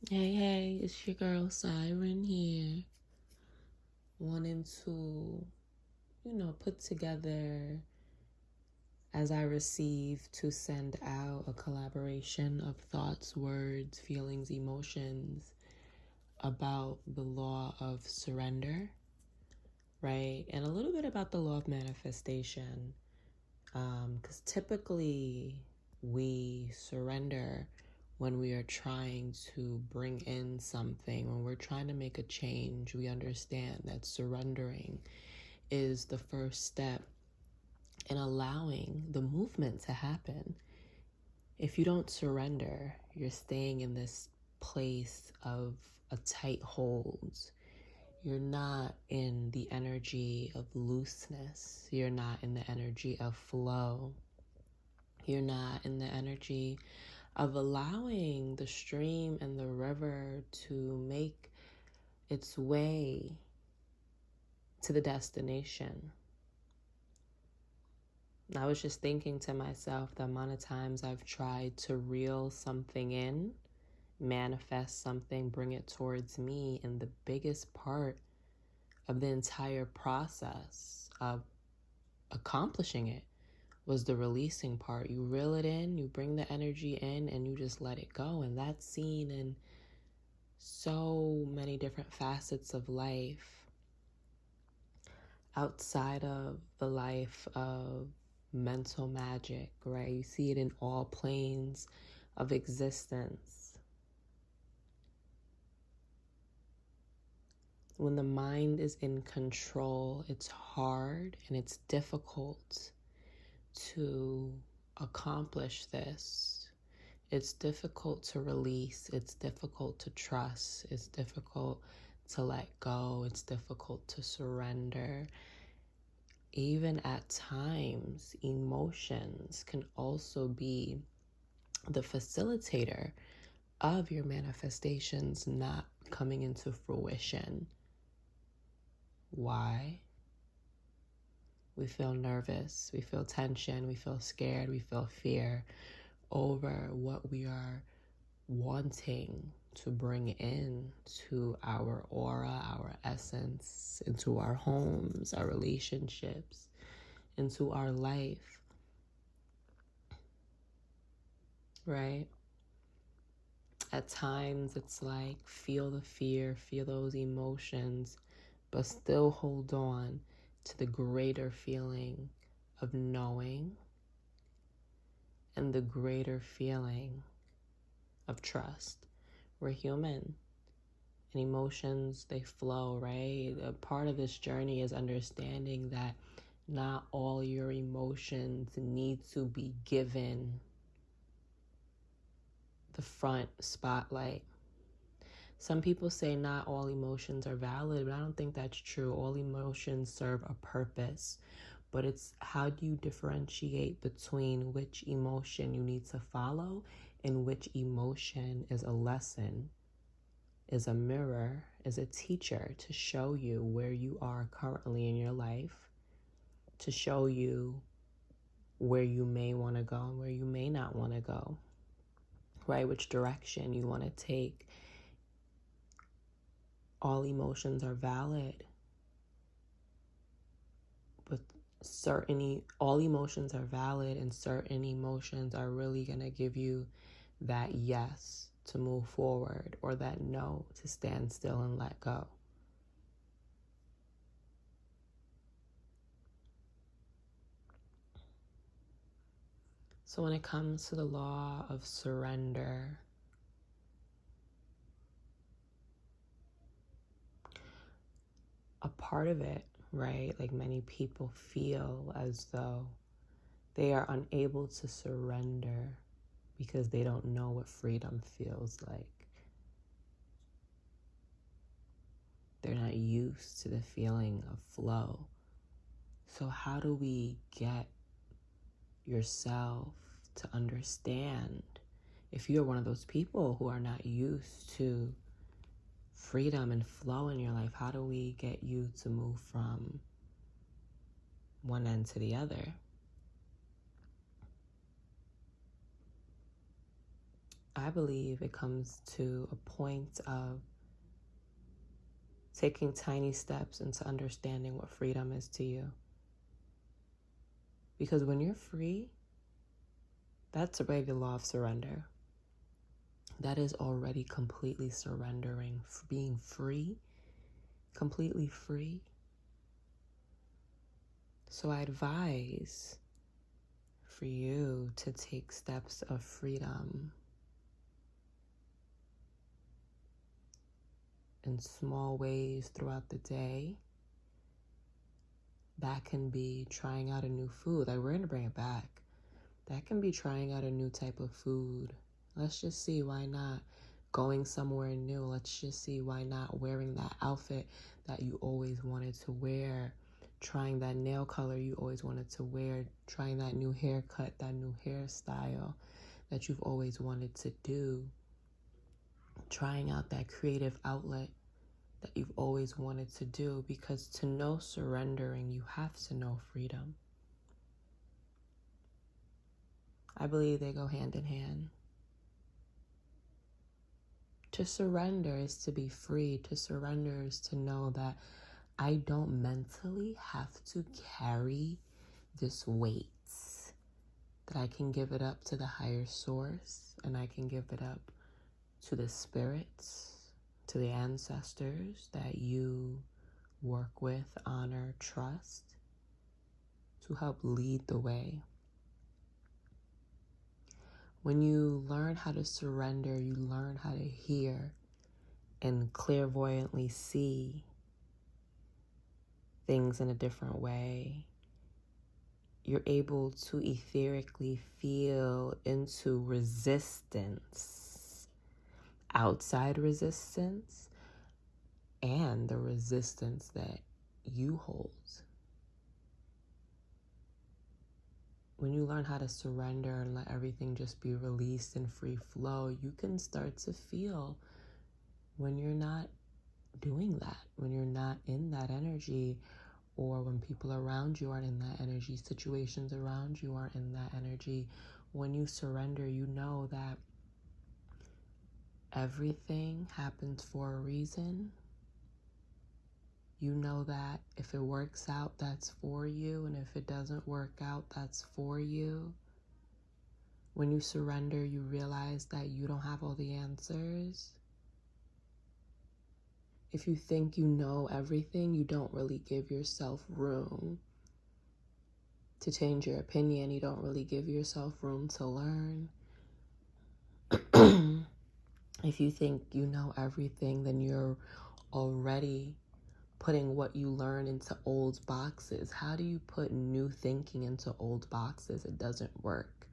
Hey, it's your girl Siren here. Wanting to, put together as I receive to send out a collaboration of thoughts, words, feelings, emotions about the law of surrender, right? And a little bit about the law of manifestation. Because typically we surrender when we are trying to bring in something, when we're trying to make a change. We understand that surrendering is the first step in allowing the movement to happen. If you don't surrender, you're staying in this place of a tight hold. You're not in the energy of looseness. You're not in the energy of flow. You're not in the energy of allowing the stream and the river to make its way to the destination. I was just thinking to myself the amount of times I've tried to reel something in, manifest something, bring it towards me, and the biggest part of the entire process of accomplishing it was the releasing part. You reel it in, you bring the energy in, and you just let it go. And that's seen in so many different facets of life outside of the life of mental magic, right? You see it in all planes of existence. When the mind is in control, it's hard and it's difficult to accomplish this. It's difficult to release. It's difficult to trust. It's difficult to let go. It's difficult to surrender. Even at times, emotions can also be the facilitator of your manifestations not coming into fruition. Why? We feel nervous, we feel tension, we feel scared, we feel fear over what we are wanting to bring in to our aura, our essence, into our homes, our relationships, into our life, right? At times it's like feel the fear, feel those emotions, but still hold on to the greater feeling of knowing and the greater feeling of trust. We're human and emotions, they flow, right? A part of this journey is understanding that not all your emotions need to be given the front spotlight. Some people say not all emotions are valid, but I don't think that's true. All emotions serve a purpose, but it's how do you differentiate between which emotion you need to follow and which emotion is a lesson, is a mirror, is a teacher to show you where you are currently in your life, to show you where you may want to go and where you may not want to go, right? Which direction you want to take. All emotions are valid, but all emotions are valid, and certain emotions are really going to give you that yes to move forward or that no to stand still and let go. So when it comes to the law of surrender, a part of it, right? Like many people feel as though they are unable to surrender because they don't know what freedom feels like. They're not used to the feeling of flow. So how do we get yourself to understand if you're one of those people who are not used to freedom and flow in your life? How do we get you to move from one end to the other? I believe it comes to a point of taking tiny steps into understanding what freedom is to you. Because when you're free, that's already the law of surrender. That is already completely surrendering, being free, completely free. So I advise for you to take steps of freedom in small ways throughout the day. That can be trying out a new food. Like, we're going to bring it back. That can be trying out a new type of food. Let's just see, why not? Going somewhere new. Let's just see, why not? Wearing that outfit that you always wanted to wear. Trying that nail color you always wanted to wear. Trying that new haircut, that new hairstyle that you've always wanted to do. Trying out that creative outlet that you've always wanted to do. Because to know surrendering, you have to know freedom. I believe they go hand in hand. To surrender is to be free. To surrender is to know that I don't mentally have to carry this weight. That I can give it up to the higher source, and I can give it up to the spirits, to the ancestors that you work with, honor, trust, to help lead the way. When you learn how to surrender, you learn how to hear and clairvoyantly see things in a different way. You're able to etherically feel into resistance, outside resistance, and the resistance that you hold. When you learn how to surrender and let everything just be released in free flow, you can start to feel when you're not doing that, when you're not in that energy, or when people around you aren't in that energy, situations around you aren't in that energy. When you surrender, you know that everything happens for a reason. You know that if it works out, that's for you, and if it doesn't work out, that's for you. When you surrender, you realize that you don't have all the answers. If you think you know everything, you don't really give yourself room to change your opinion. You don't really give yourself room to learn. If you think you know everything, then you're already putting what you learn into old boxes. How do you put new thinking into old boxes? It doesn't work.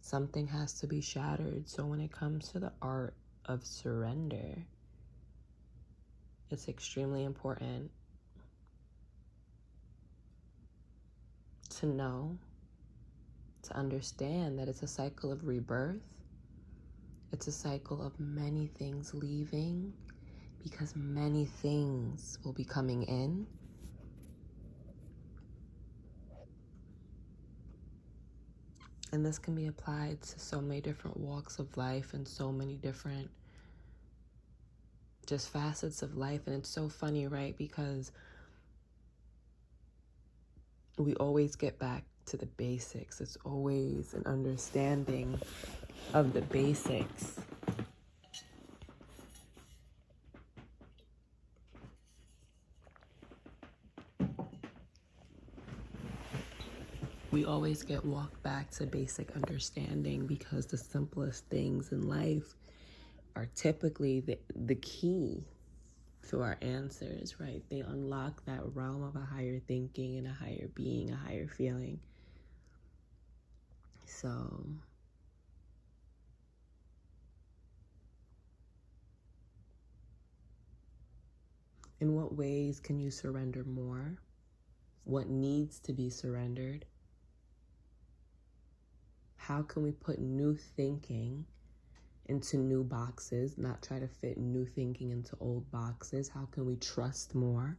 Something has to be shattered. So when it comes to the art of surrender, it's extremely important to know, to understand that it's a cycle of rebirth. It's a cycle of many things leaving, because many things will be coming in. And this can be applied to so many different walks of life and so many different just facets of life. And it's so funny, right? Because we always get back to the basics. It's always an understanding of the basics. We always get walked back to basic understanding, because the simplest things in life are typically the key to our answers, right? They unlock that realm of a higher thinking and a higher being, a higher feeling. So in what ways can you surrender more? What needs to be surrendered? How can we put new thinking into new boxes, not try to fit new thinking into old boxes? How can we trust more?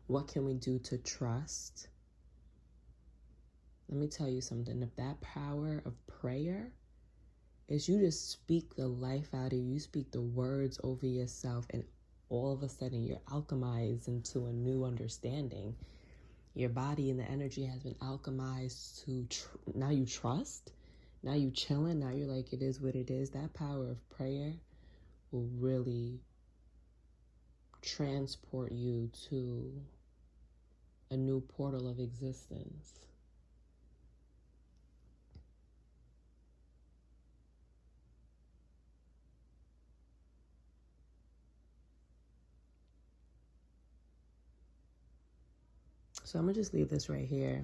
What can we do to trust? Let me tell you something. If that power of prayer is you just speak the life out of you. You speak the words over yourself, and all of a sudden you're alchemized into a new understanding. Your body and the energy has been alchemized to now you trust. Now you chilling. Now you're like, it is what it is. That power of prayer will really transport you to a new portal of existence. So I'm going to just leave this right here.